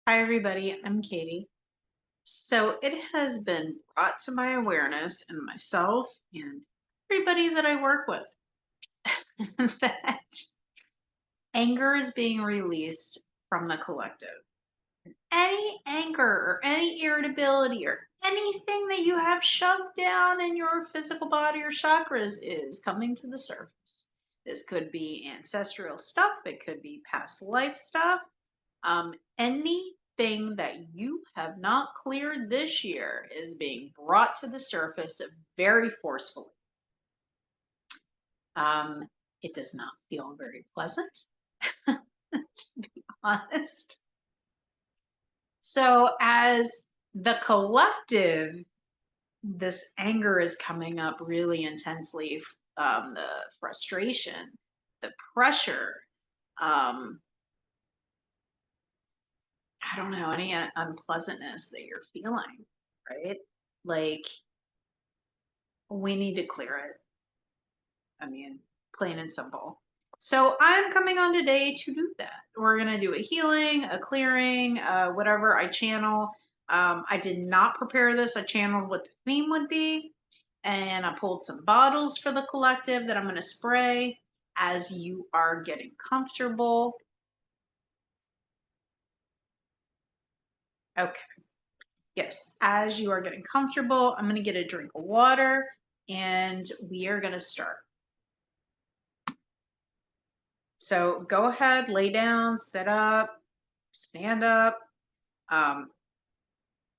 Hi, everybody. I'm Katie. So it has been brought to my awareness and myself and everybody that I work with that anger is being released from the collective. Any anger or any irritability or anything that you have shoved down in your physical body or chakras is coming to the surface. This could be ancestral stuff, it could be past life stuff. Anything that you have not cleared this year is being brought to the surface very forcefully. Um, it does not feel very pleasant, to be honest. So, as the collective, this anger is coming up really intensely. The frustration, the pressure, um, I don't know, any unpleasantness that you're feeling, right? Like, we need to clear it. I mean, plain and simple. So I'm coming on today to do that. We're going to do a healing, a clearing, whatever I channel. I did not prepare this. I channeled what the theme would be. And I pulled some bottles for the collective that I'm going to spray as you are getting comfortable. Okay. Yes, as you are getting comfortable, I'm going to get a drink of water and we are going to start. So go ahead, lay down, sit up, stand up. Um,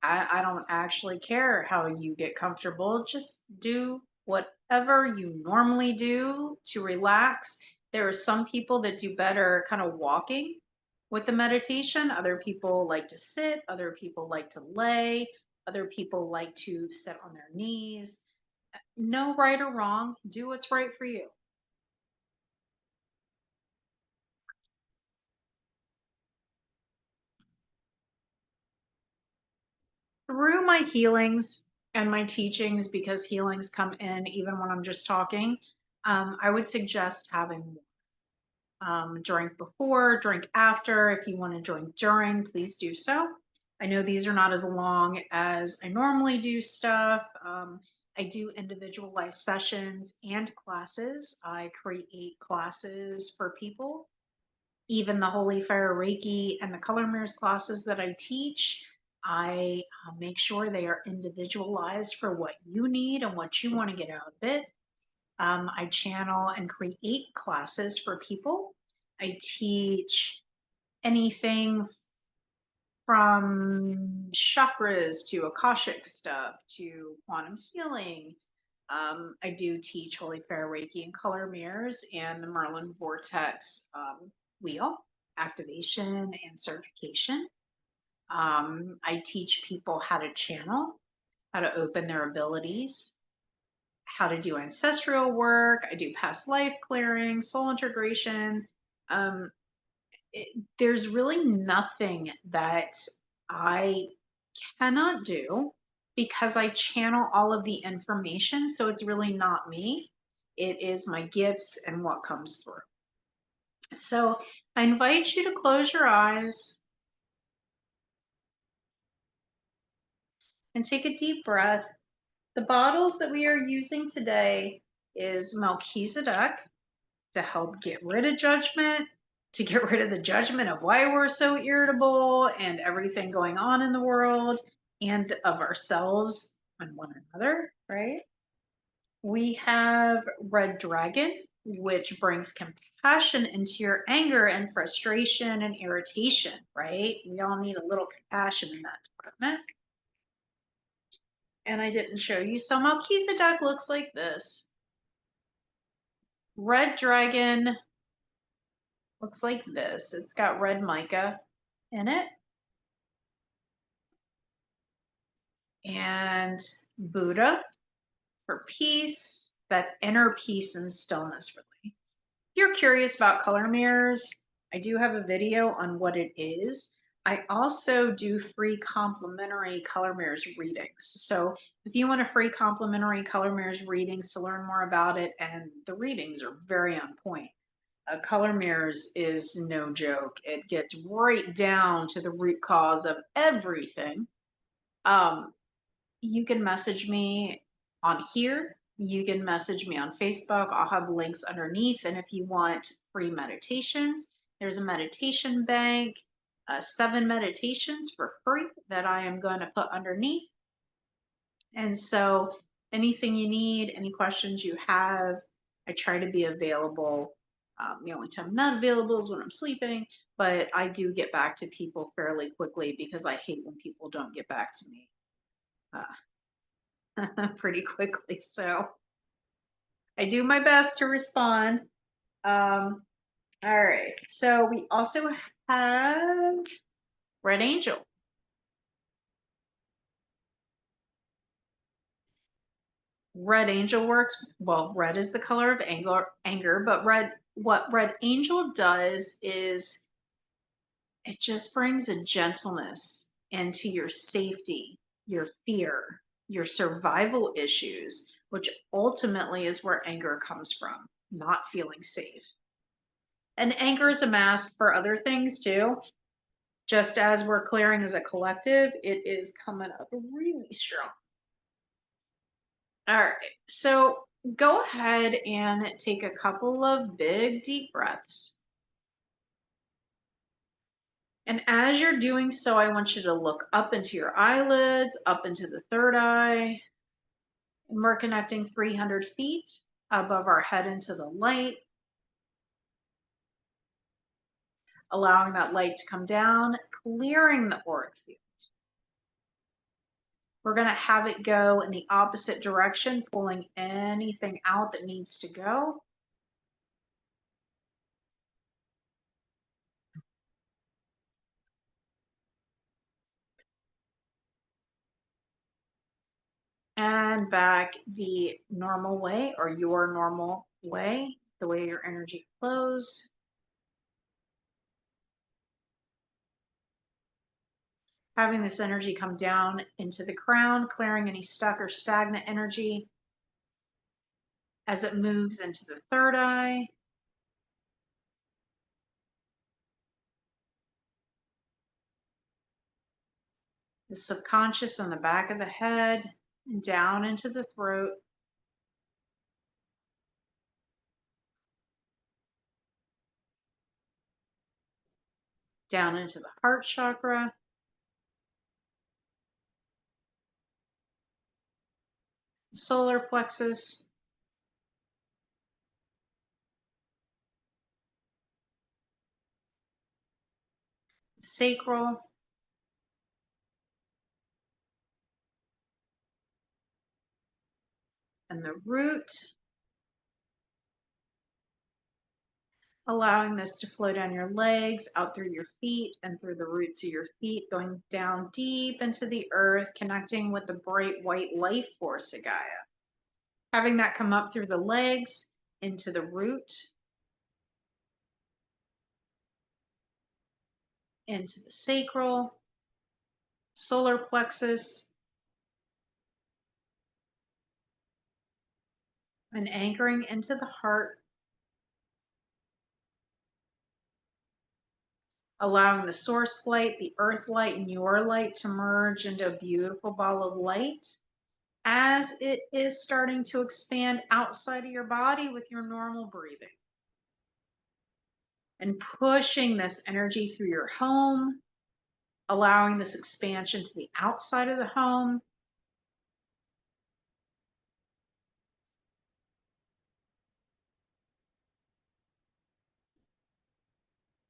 I don't actually care how you get comfortable. Just do whatever you normally do to relax. There are some people that do better kind of walking with the meditation. Other people like to sit, other people like to lay, other people like to sit on their knees. No right or wrong. Do what's right for you. Through my healings and my teachings, because healings come in even when I'm just talking, I would suggest having drink before, drink after. If you want to drink during, please do so. I know these are not as long as I normally do stuff. I do individualized sessions and classes. I create classes for people. Even the Holy Fire Reiki and the Color Mirrors classes that I teach, I make sure they are individualized for what you need and what you want to get out of it. I channel and create classes for people. I teach anything from chakras to Akashic stuff to quantum healing. I do teach Holy Fire Reiki and Color Mirrors and the Merlin Vortex wheel activation and certification. I teach people how to channel, how to open their abilities, how to do ancestral work. I do past life clearing, soul integration. Um, there's really nothing that I cannot do because I channel all of the information. So it's really not me. It is my gifts and what comes through. So I invite you to close your eyes and take a deep breath. The bottles that we are using today is Melchizedek to help get rid of judgment, to get rid of the judgment of why we're so irritable and everything going on in the world and of ourselves and one another, right? We have Red Dragon, which brings compassion into your anger and frustration and irritation, right? We all need a little compassion in that department. And I didn't show you. So Melchizedek looks like this. Red Dragon looks like this. It's got red mica in it. And Buddha for peace, that inner peace and stillness really. If you're curious about color mirrors, I do have a video on what it is. I also do free complimentary color mirrors readings. So if you want a free complimentary color mirrors readings to learn more about it, and the readings are very on point. Color mirrors is no joke. It gets right down to the root cause of everything. Um, you can message me on here. You can message me on Facebook. I'll have links underneath. And if you want free meditations, there's a meditation bank, 7 meditations for free that I am going to put underneath. And so anything you need, any questions you have, I try to be available. The only time I'm not available is when I'm sleeping, but I do get back to people fairly quickly because I hate when people don't get back to me pretty quickly. So I do my best to respond. Um, all right. So we also have Red Angel. Red Angel works well. Red is the color of anger, but what Red Angel does is it just brings a gentleness into your safety, your fear, your survival issues, which ultimately is where anger comes from, not feeling safe. And anger is a mask for other things too. Just as we're clearing as a collective, it is coming up really strong. All right, so go ahead and take a couple of big deep breaths. And as you're doing so, I want you to look up into your eyelids, up into the third eye. And we're connecting 300 feet above our head into the light, allowing that light to come down, clearing the auric field. We're going to have it go in the opposite direction, pulling anything out that needs to go. And back the normal way, or your normal way, the way your energy flows. Having this energy come down into the crown, clearing any stuck or stagnant energy as it moves into the third eye. The subconscious on the back of the head, and down into the throat. Down into the heart chakra. Solar plexus. Sacral. And the root. Allowing this to flow down your legs, out through your feet, and through the roots of your feet, going down deep into the earth, connecting with the bright white life force of Gaia. Having that come up through the legs, into the root, into the sacral, solar plexus, and anchoring into the heart, allowing the source light, the earth light, and your light to merge into a beautiful ball of light as it is starting to expand outside of your body with your normal breathing. And pushing this energy through your home, allowing this expansion to the outside of the home.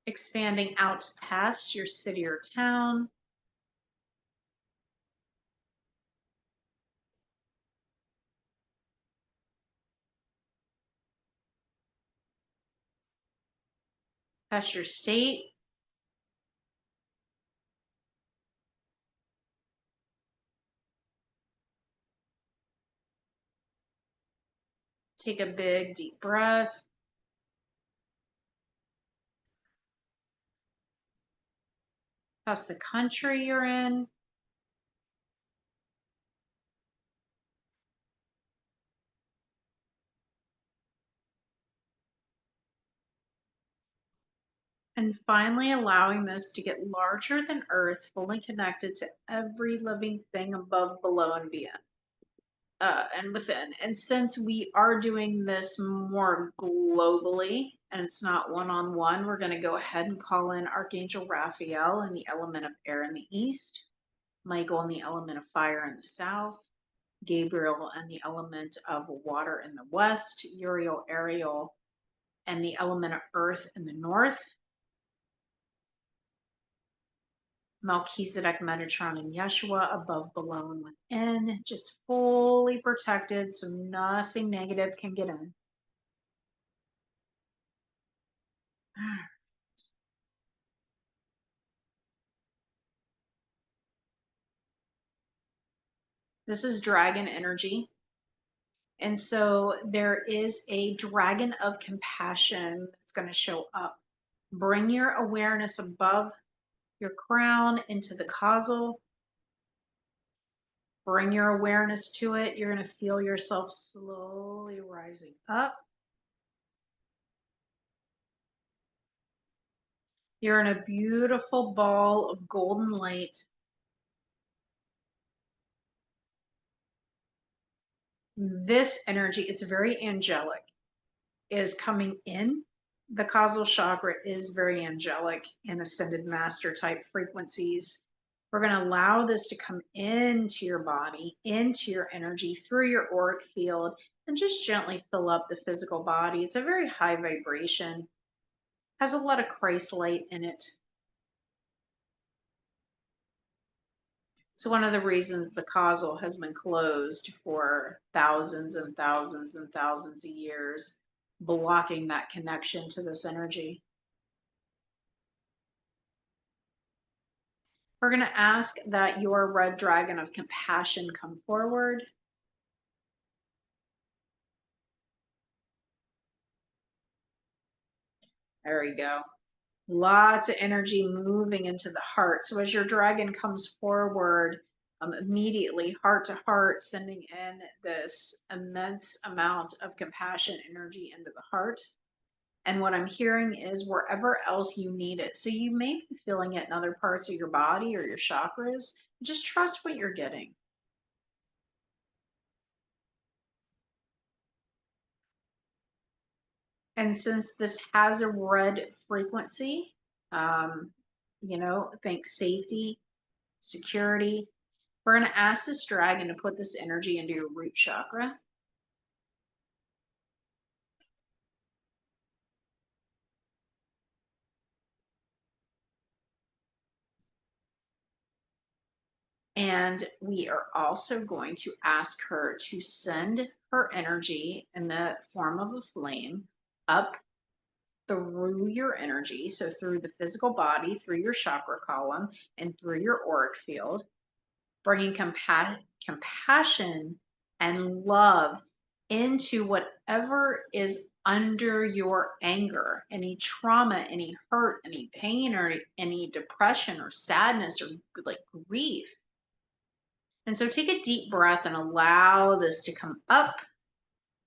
Expanding out past your city or town. Past your state. Take a big deep breath. Past the country you're in. And finally, allowing this to get larger than Earth, fully connected to every living thing above, below, and beyond. And within. And since we are doing this more globally and it's not one on one, we're going to go ahead and call in Archangel Raphael in the element of air in the east, Michael in the element of fire in the south, Gabriel in the element of water in the west, Uriel, Ariel, and the element of earth in the north, Melchizedek, Metatron, and Yeshua above, below, and within, just fully protected so nothing negative can get in. This is dragon energy. And so there is a dragon of compassion that's going to show up. Bring your awareness above your crown into the causal. Bring your awareness to it. You're going to feel yourself slowly rising up. You're in a beautiful ball of golden light. This energy, it's very angelic, is coming in. The causal chakra is very angelic and ascended master type frequencies. We're going to allow this to come into your body, into your energy, through your auric field, and just gently fill up the physical body. It's a very high vibration, has a lot of Christ light in it. It's one of the reasons the causal has been closed for thousands and thousands and thousands of years, blocking that connection to this energy. We're going to ask that your red dragon of compassion come forward. There we go. Lots of energy moving into the heart. So as your dragon comes forward, immediately heart to heart, sending in this immense amount of compassion energy into the heart. And what I'm hearing is wherever else you need it. So you may be feeling it in other parts of your body or your chakras. Just trust what you're getting. And since this has a red frequency, um, think safety, security. We're going to ask this dragon to put this energy into your root chakra. And we are also going to ask her to send her energy in the form of a flame up through your energy. So through the physical body, through your chakra column, and through your auric field, bringing compassion and love into whatever is under your anger, any trauma, any hurt, any pain, or any depression or sadness or like grief. And so take a deep breath and allow this to come up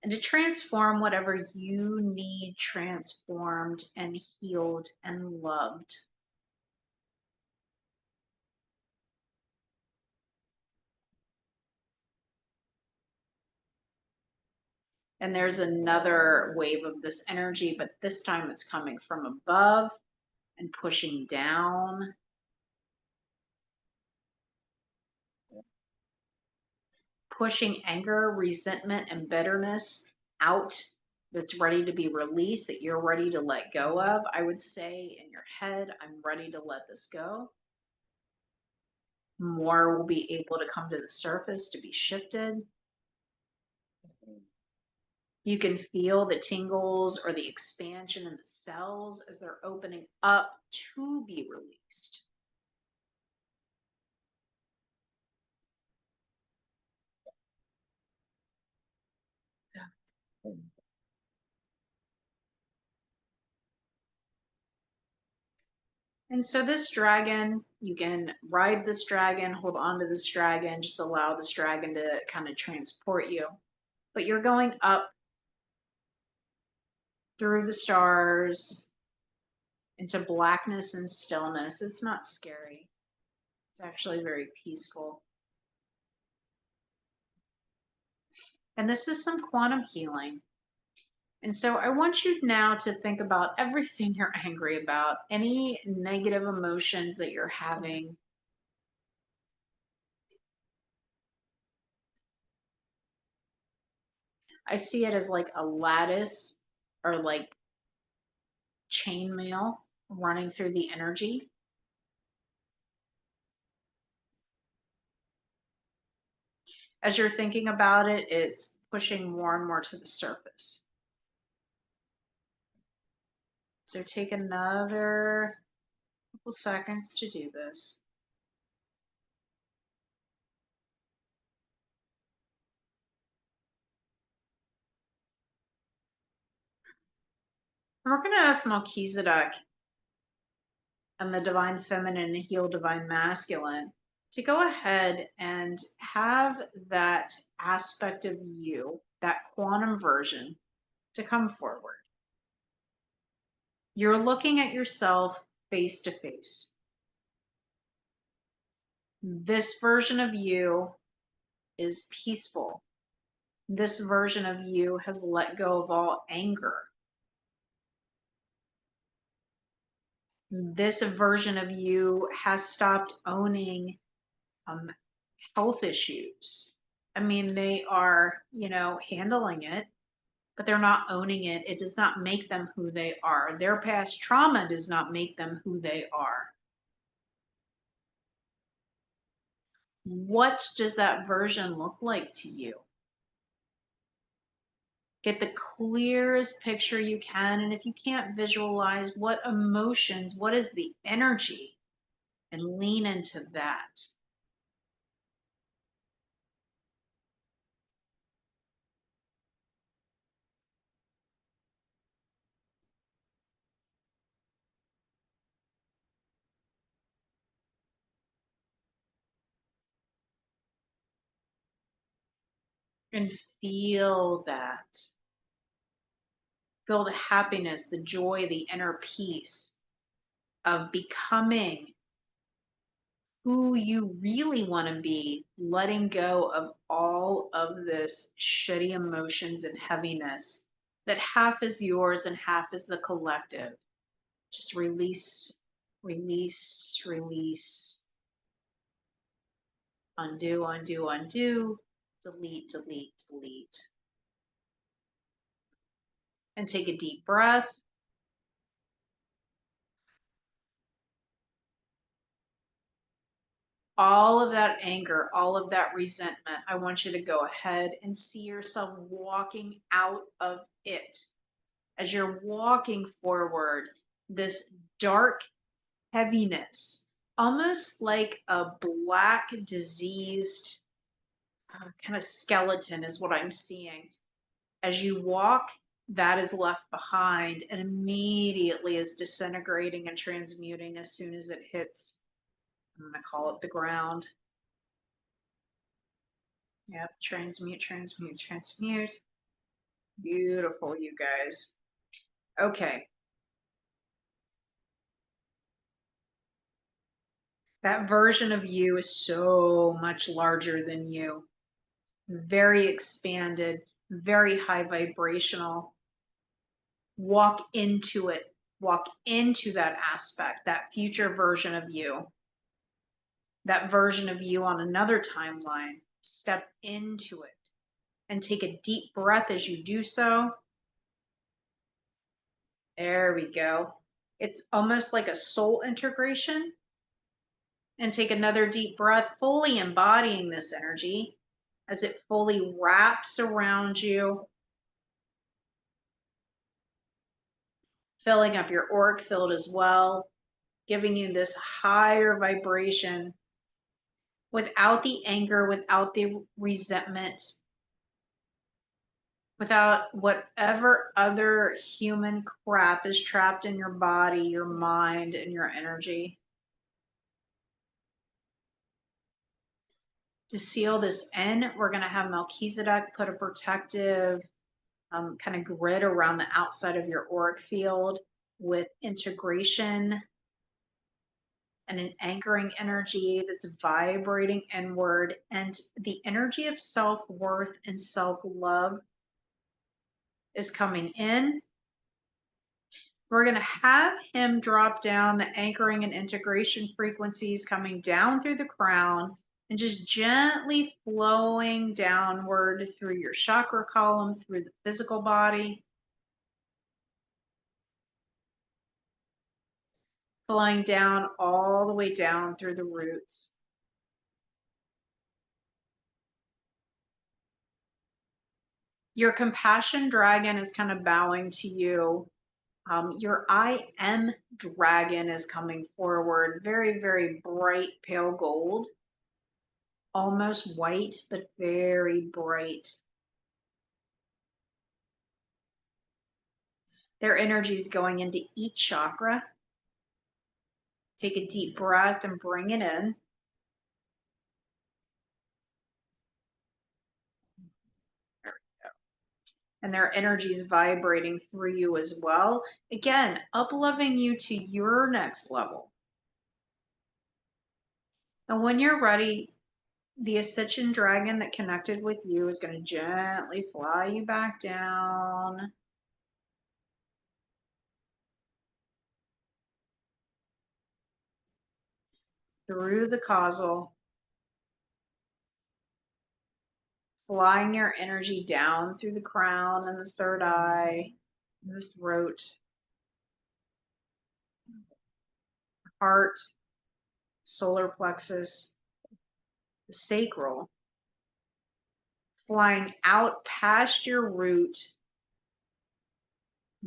and to transform whatever you need transformed and healed and loved. And there's another wave of this energy, but this time it's coming from above and pushing down. Pushing anger, resentment, and bitterness out that's ready to be released, that you're ready to let go of. I would say in your head, I'm ready to let this go. More will be able to come to the surface to be shifted. You can feel the tingles or the expansion in the cells as they're opening up to be released. And so this dragon, you can ride this dragon, hold on to this dragon, just allow this dragon to kind of transport you. But you're going up through the stars into blackness and stillness. It's not scary. It's actually very peaceful. And this is some quantum healing. And so I want you now to think about everything you're angry about, any negative emotions that you're having. I see it as like a lattice or like chainmail running through the energy. As you're thinking about it, it's pushing more and more to the surface. So take another couple seconds to do this. And we're going to ask Melchizedek and the divine feminine and heal divine masculine to go ahead and have that aspect of you, that quantum version, to come forward. You're looking at yourself face to face. This version of you is peaceful. This version of you has let go of all anger. This version of you has stopped owning health issues. I mean, they are, handling it, but they're not owning it. It does not make them who they are. Their past trauma does not make them who they are. What does that version look like to you? Get the clearest picture you can. And if you can't visualize what emotions, what is the energy, and lean into that. And feel that. Feel the happiness, the joy, the inner peace of becoming who you really want to be, letting go of all of this shitty emotions and heaviness that half is yours and half is the collective. Just release, release, release, undo, undo, undo, delete, delete, delete. And take a deep breath. All of that anger, all of that resentment, I want you to go ahead and see yourself walking out of it. As you're walking forward, this dark heaviness, almost like a black, diseased kind of skeleton, is what I'm seeing. As you walk, that is left behind and immediately is disintegrating and transmuting as soon as it hits, I'm going to call it the ground. Yep, transmute, transmute, transmute. Beautiful, you guys. Okay. That version of you is so much larger than you. Very expanded, very high vibrational. Walk into it. Walk into that aspect, that future version of you. That version of you on another timeline. Step into it and take a deep breath as you do so. There we go. It's almost like a soul integration. And take another deep breath, fully embodying this energy as it fully wraps around you, filling up your auric field as well, giving you this higher vibration without the anger, without the resentment, without whatever other human crap is trapped in your body, your mind, and your energy. To seal this in, we're going to have Melchizedek put a protective kind of grid around the outside of your auric field. with integration and an anchoring energy that's vibrating inward, and the energy of self-worth and self-love is coming in. We're going to have him drop down the anchoring and integration frequencies coming down through the crown and just gently flowing downward through your chakra column, through the physical body, flowing down all the way down through the roots. Your compassion dragon is kind of bowing to you. Your I am dragon is coming forward, very, very bright pale gold, almost white, but very bright. Their energy is going into each chakra. Take a deep breath and bring it in. There we go. And their energy is vibrating through you as well. Again, up-leveling you to your next level. And when you're ready, the Ascension Dragon that connected with you is going to gently fly you back down. Through the causal, flying your energy down through the crown and the third eye, and the throat, heart, solar plexus, the sacral, flying out past your root,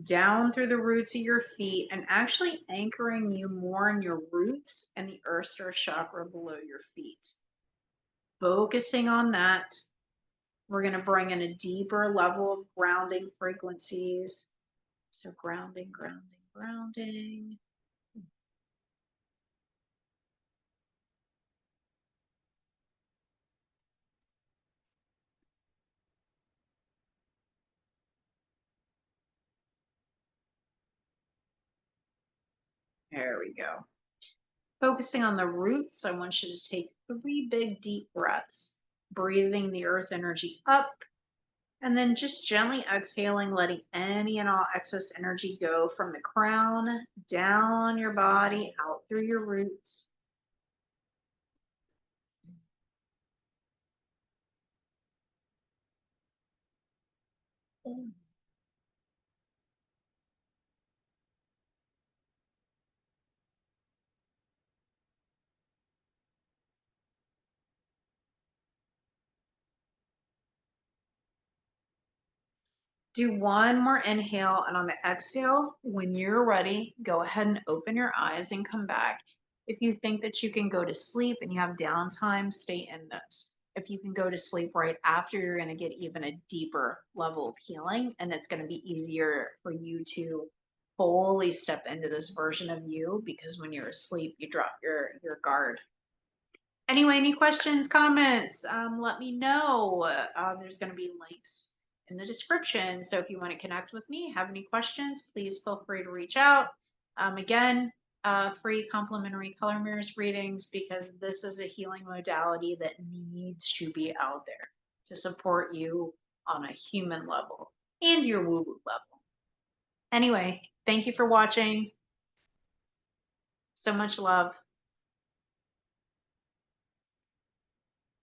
down through the roots of your feet, and actually anchoring you more in your roots and the earth star chakra below your feet. Focusing on that, we're going to bring in a deeper level of grounding frequencies. So grounding, grounding, grounding. There we go. Focusing on the roots, I want you to take 3 big deep breaths, breathing the earth energy up, and then just gently exhaling, letting any and all excess energy go from the crown, down your body, out through your roots. Do one more inhale, and on the exhale, when you're ready, go ahead and open your eyes and come back. If you think that you can go to sleep and you have downtime, stay in this. If you can go to sleep right after, you're going to get even a deeper level of healing, and it's going to be easier for you to fully step into this version of you, because when you're asleep, you drop your guard. Anyway, any questions, comments, let me know. There's going to be links in the description. So if you want to connect with me, have any questions, please feel free to reach out. Again, free complimentary color mirrors readings, because this is a healing modality that needs to be out there to support you on a human level and your woo-woo level. Anyway, thank you for watching. So much love.